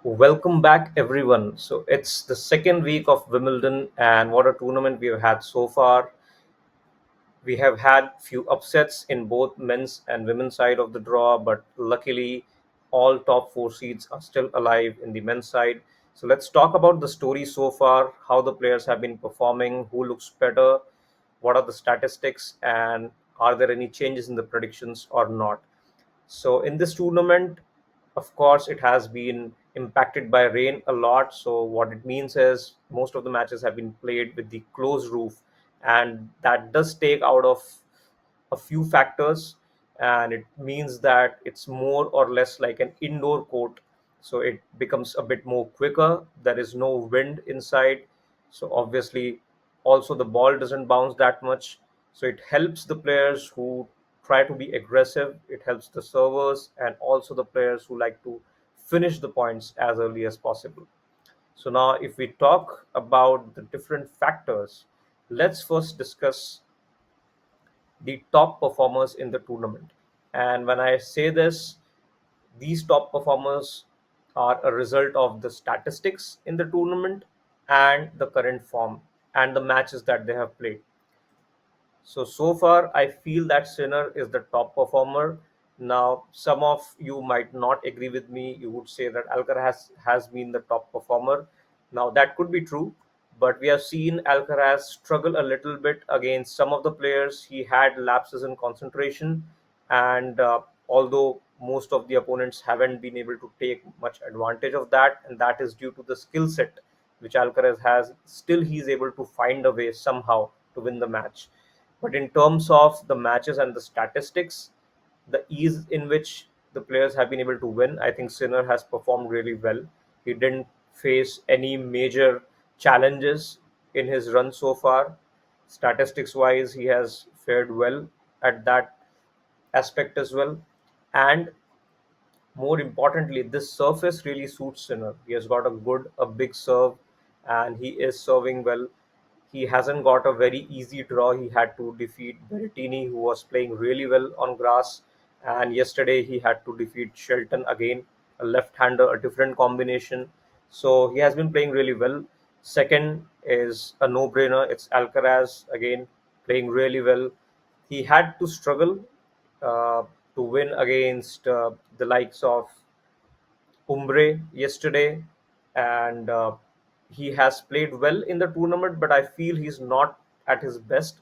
Welcome back, everyone. So it's the second week of Wimbledon, and what a tournament we have had so far. We have had few upsets in both men's and women's side of the draw, but luckily, all top four seeds are still alive in the men's side. So let's talk about the story so far, how the players have been performing, who looks better, what are the statistics, and are there any changes in the predictions or not. So in this tournament, of course, it has been impacted by rain a lot. So what it means is most of the matches have been played with the closed roof, and that does take out of a few factors, and it means that it's more or less like an indoor court. So it becomes a bit more quicker. There is no wind inside, so obviously also the ball doesn't bounce that much. So it helps the players who try to be aggressive, it helps the servers and also the players who like to finish the points as early as possible. So now if we talk about the different factors, let's first discuss the top performers in the tournament. And when I say this, these top performers are a result of the statistics in the tournament and the current form and the matches that they have played. So far, I feel that Sinner is the top performer. Now, some of you might not agree with me. You would say that Alcaraz has been the top performer. Now, that could be true, but we have seen Alcaraz struggle a little bit against some of the players. He had lapses in concentration, and although most of the opponents haven't been able to take much advantage of that, and that is due to the skill set which Alcaraz has, still he's able to find a way somehow to win the match. But in terms of the matches and the statistics, the ease in which the players have been able to win, I think Sinner has performed really well. He didn't face any major challenges in his run so far. Statistics wise, he has fared well at that aspect as well. And more importantly, this surface really suits Sinner. He has got a big serve, and he is serving well. He hasn't got a very easy draw. He had to defeat Berrettini, who was playing really well on grass, and yesterday he had to defeat Shelton again, a left-hander, a different combination. So he has been playing really well. Second is a no-brainer. It's Alcaraz again, playing really well. He had to struggle uh, to win against the likes of Umbre yesterday, and he has played well in the tournament, but I feel he's not at his best.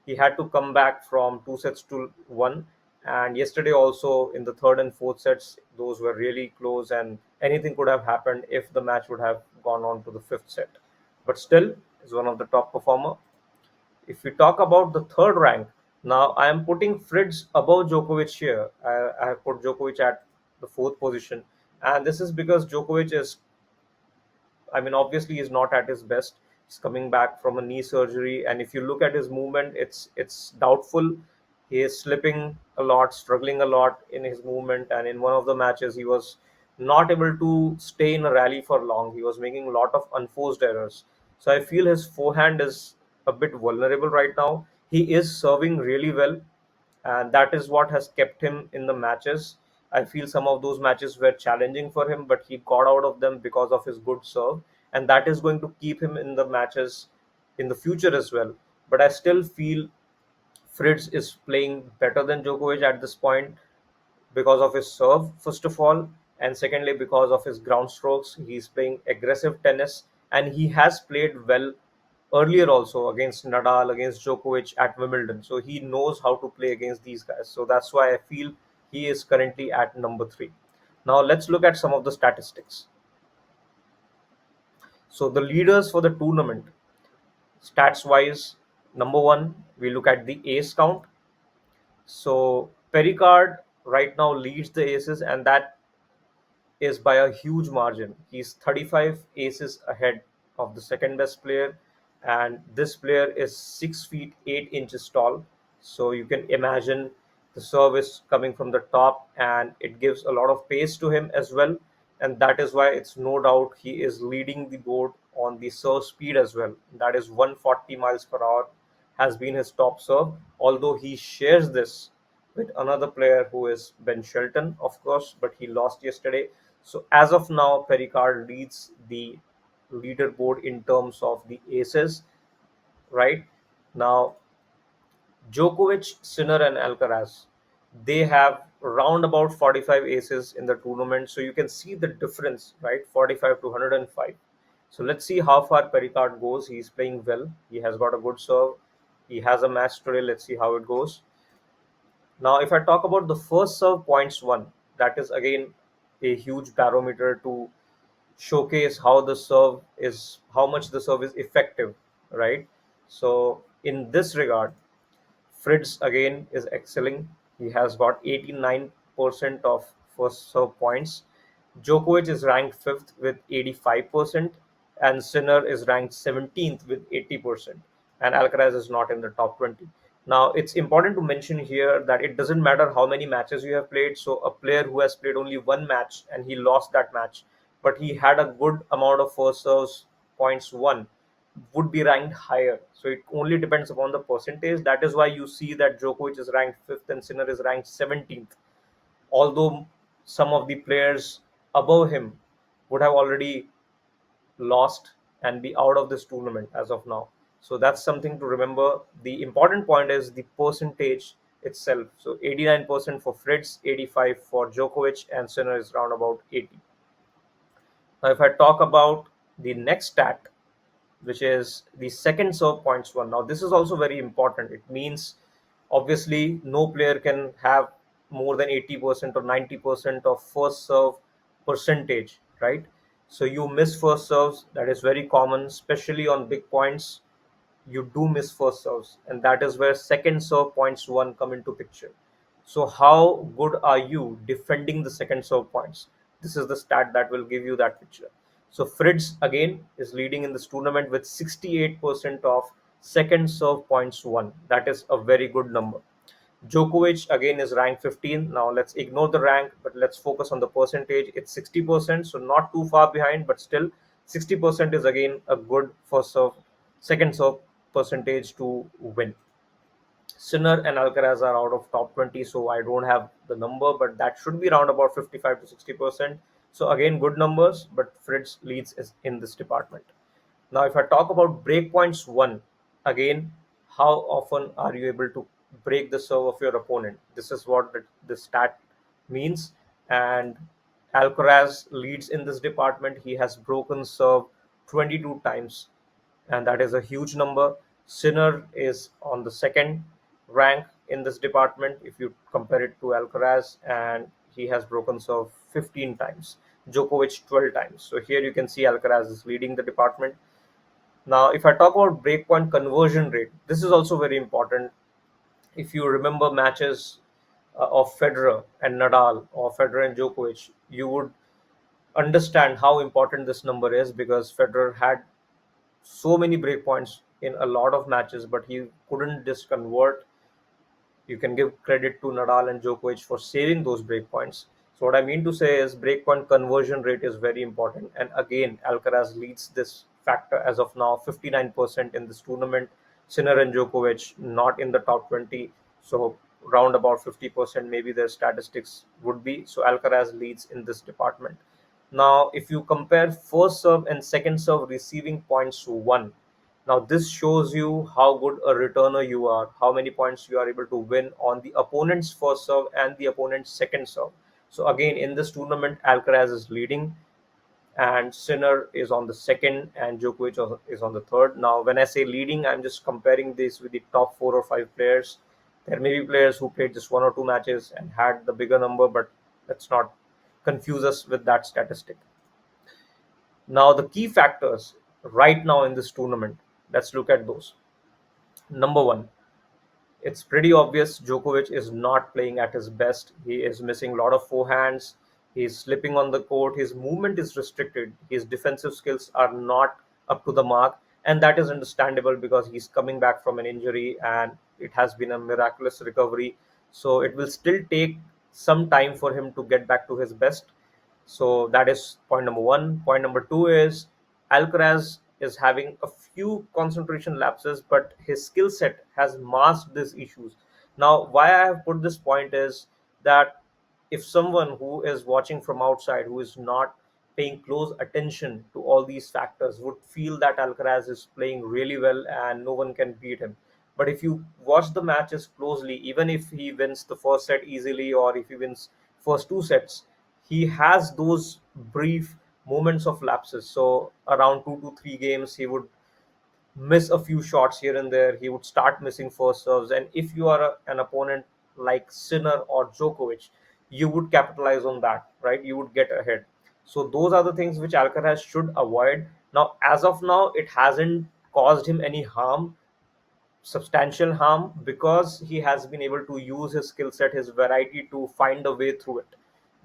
He had to come back from 2 sets to 1, and yesterday also in the third and fourth sets, those were really close, and anything could have happened if the match would have gone on to the fifth set. But still, is one of the top performer. If we talk about the third rank, now I am putting Fritz above Djokovic here. I have put Djokovic at the fourth position, and this is because Djokovic is, I mean, obviously he's not at his best. He's coming back from a knee surgery, and if you look at his movement, it's doubtful. He is slipping a lot, struggling a lot in his movement, and in one of the matches, he was not able to stay in a rally for long. He was making a lot of unforced errors. So I feel his forehand is a bit vulnerable right now. He is serving really well, and that is what has kept him in the matches. I feel some of those matches were challenging for him, but he got out of them because of his good serve, and that is going to keep him in the matches in the future as well. But I still feel Fritz is playing better than Djokovic at this point because of his serve, first of all, and secondly, because of his ground strokes. He's playing aggressive tennis, and he has played well earlier also against Nadal, against Djokovic at Wimbledon. So he knows how to play against these guys. So that's why I feel he is currently at number three. Now let's look at some of the statistics. So the leaders for the tournament, stats wise, number one, we look at the ace count. So Pericard right now leads the aces, and that is by a huge margin. He's 35 aces ahead of the second best player, and this player is 6 feet 8 inches tall. So you can imagine the service coming from the top, and it gives a lot of pace to him as well. And that is why it's no doubt he is leading the board on the serve speed as well. That is 140 miles per hour has been his top serve, although he shares this with another player who is Ben Shelton, of course, but he lost yesterday. So as of now, Pericard leads the leaderboard in terms of the aces, right? Now, Djokovic, Sinner, and Alcaraz, they have round about 45 aces in the tournament. So you can see the difference, right? 45 to 105. So let's see how far Pericard goes. He's playing well. He has got a good serve. He has a match today. Let's see how it goes. Now, if I talk about the first serve points one, that is again a huge barometer to showcase how the serve is, how much the serve is effective, right? So in this regard, Fritz again is excelling. He has got 89% of first serve points. Djokovic is ranked 5th with 85%, and Sinner is ranked 17th with 80%, and Alcaraz is not in the top 20. Now, it's important to mention here that it doesn't matter how many matches you have played. So, a player who has played only one match and he lost that match, but he had a good amount of first serves points won, would be ranked higher. So it only depends upon the percentage. That is why you see that Djokovic is ranked 5th and Sinner is ranked 17th. Although some of the players above him would have already lost and be out of this tournament as of now. So that's something to remember. The important point is the percentage itself. So 89% for Fritz, 85 for Djokovic, and Sinner is round about 80. Now, if I talk about the next stat, which is the second serve points one. Now, this is also very important. It means obviously no player can have more than 80% or 90% of first serve percentage, right? So you miss first serves, that is very common, especially on big points. You do miss first serves, and that is where second serve points one come into picture. So how good are you defending the second serve points? This is the stat that will give you that picture. So Fritz again is leading in this tournament with 68% of second serve points won. That is a very good number. Djokovic again is ranked 15. Now let's ignore the rank, but let's focus on the percentage. It's 60%, so not too far behind, but still 60% is again a good first serve, second serve percentage to win. Sinner and Alcaraz are out of top 20, so I don't have the number, but that should be around about 55 to 60%. So again, good numbers, but Fritz leads is in this department. Now, if I talk about breakpoints one, again, how often are you able to break the serve of your opponent? This is what the stat means. And Alcaraz leads in this department. He has broken serve 22 times, and that is a huge number. Sinner is on the second rank in this department if you compare it to Alcaraz, and he has broken serve 15 times. Djokovic 12 times. So here you can see Alcaraz is leading the department. Now, if I talk about breakpoint conversion rate, this is also very important. If you remember matches of Federer and Nadal or Federer and Djokovic, you would understand how important this number is, because Federer had so many breakpoints in a lot of matches, but he couldn't just convert. You can give credit to Nadal and Djokovic for saving those breakpoints. So what I mean to say is breakpoint conversion rate is very important. And again, Alcaraz leads this factor as of now, 59% in this tournament. Sinner and Djokovic not in the top 20. So round about 50% maybe their statistics would be. So Alcaraz leads in this department. Now, if you compare first serve and second serve receiving points one, now, this shows you how good a returner you are, how many points you are able to win on the opponent's first serve and the opponent's second serve. So, again, in this tournament, Alcaraz is leading, and Sinner is on the second, and Djokovic is on the third. Now, when I say leading, I'm just comparing this with the top 4 or 5 players. There may be players who played just 1 or 2 matches and had the bigger number, but let's not confuse us with that statistic. Now, the key factors right now in this tournament, let's look at those. Number one, it's pretty obvious Djokovic is not playing at his best. He is missing a lot of forehands. He's slipping on the court. His movement is restricted. His defensive skills are not up to the mark. And that is understandable because he's coming back from an injury and it has been a miraculous recovery. So it will still take some time for him to get back to his best. So that is point number one. Point number two is Alcaraz is having a few concentration lapses, but his skill set has masked these issues. Now, why I have put this point is that if someone who is watching from outside, who is not paying close attention to all these factors, would feel that Alcaraz is playing really well and no one can beat him. But if you watch the matches closely, even if he wins the first set easily or if he wins first two sets, he has those brief moments of lapses. So around 2 to 3 games, he would miss a few shots here and there. He would start missing first serves, and if you are an opponent like Sinner or Djokovic, you would capitalize on that, right? You would get ahead. So those are the things which Alcaraz should avoid. Now, as of now, it hasn't caused him any harm, substantial harm, because he has been able to use his skill set, his variety, to find a way through it.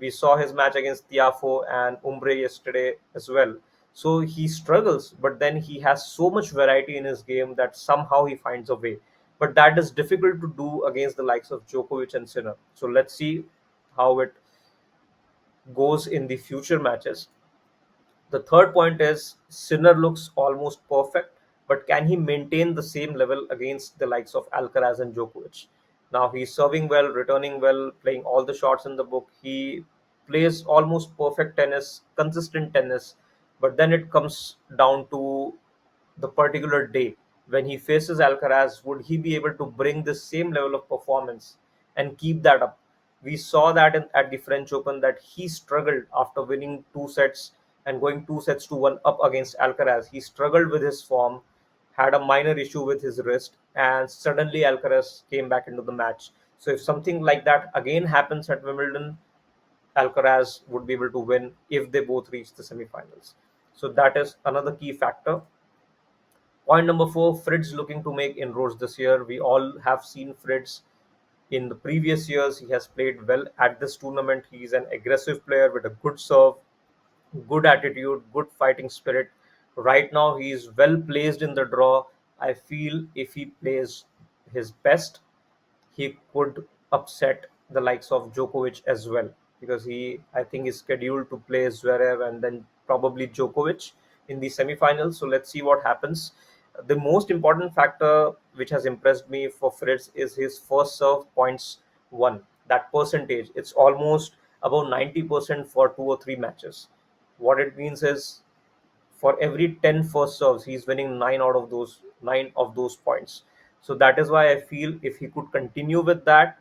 We saw his match against Tiafo and Umbre yesterday as well. So he struggles, but then he has so much variety in his game that somehow he finds a way. But that is difficult to do against the likes of Djokovic and Sinner. So let's see how it goes in the future matches. The third point is Sinner looks almost perfect, but can he maintain the same level against the likes of Alcaraz and Djokovic? Now he's serving well, returning well, playing all the shots in the book. He plays almost perfect tennis, consistent tennis, but then it comes down to the particular day when he faces Alcaraz. Would he be able to bring the same level of performance and keep that up? We saw that at the French Open that he struggled after winning two sets and going 2 sets to 1 up against Alcaraz. He struggled with his form, had a minor issue with his wrist, and suddenly Alcaraz came back into the match. So if something like that again happens at Wimbledon, Alcaraz would be able to win if they both reach the semifinals. So that is another key factor. Point number four, Fritz looking to make inroads this year. We all have seen Fritz in the previous years. He has played well at this tournament. He's an aggressive player with a good serve, good attitude, good fighting spirit. Right now, he is well placed in the draw. I feel if he plays his best, he could upset the likes of Djokovic as well, because he, I think, is scheduled to play Zverev and then probably Djokovic in the semifinals. So let's see what happens. The most important factor which has impressed me for Fritz is his first serve points won. That percentage, it's almost about 90% for 2 or 3 matches. What it means is for every 10 first serves, he's winning nine of those points. So that is why I feel if he could continue with that,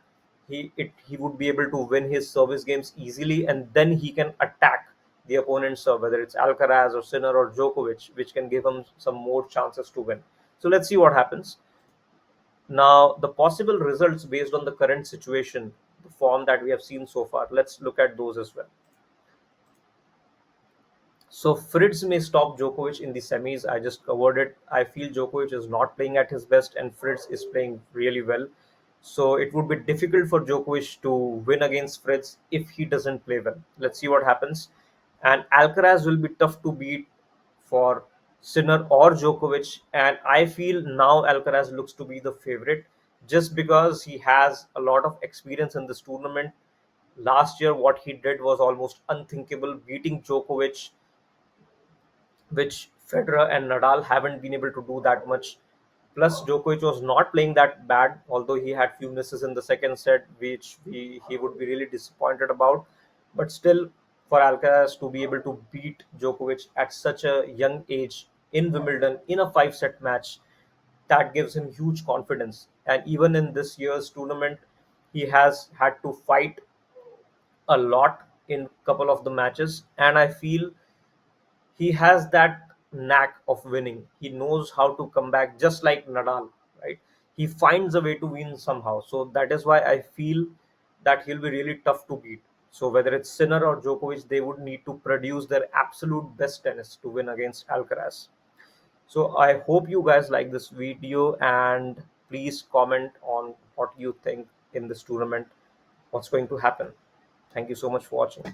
he would be able to win his service games easily, and then he can attack the opponent's serve, whether it's Alcaraz or Sinner or Djokovic, which can give him some more chances to win. So let's see what happens. Now, the possible results based on the current situation, the form that we have seen so far, let's look at those as well. So Fritz may stop Djokovic in the semis. I just covered it. I feel Djokovic is not playing at his best and Fritz is playing really well. So it would be difficult for Djokovic to win against Fritz if he doesn't play well. Let's see what happens. And Alcaraz will be tough to beat for Sinner or Djokovic. And I feel now Alcaraz looks to be the favorite just because he has a lot of experience in this tournament. Last year, what he did was almost unthinkable, beating Djokovic, which Federer and Nadal haven't been able to do that much. Plus, Djokovic was not playing that bad, although he had few misses in the second set, which he would be really disappointed about. But still, for Alcaraz to be able to beat Djokovic at such a young age in Wimbledon in a 5 set match, that gives him huge confidence. And even in this year's tournament, he has had to fight a lot in couple of the matches, and I feel he has that knack of winning. He knows how to come back, just like Nadal, right? He finds a way to win somehow. So that is why I feel that he'll be really tough to beat. So whether it's Sinner or Djokovic, they would need to produce their absolute best tennis to win against Alcaraz. So I hope you guys like this video, and please comment on what you think in this tournament, what's going to happen. Thank you so much for watching.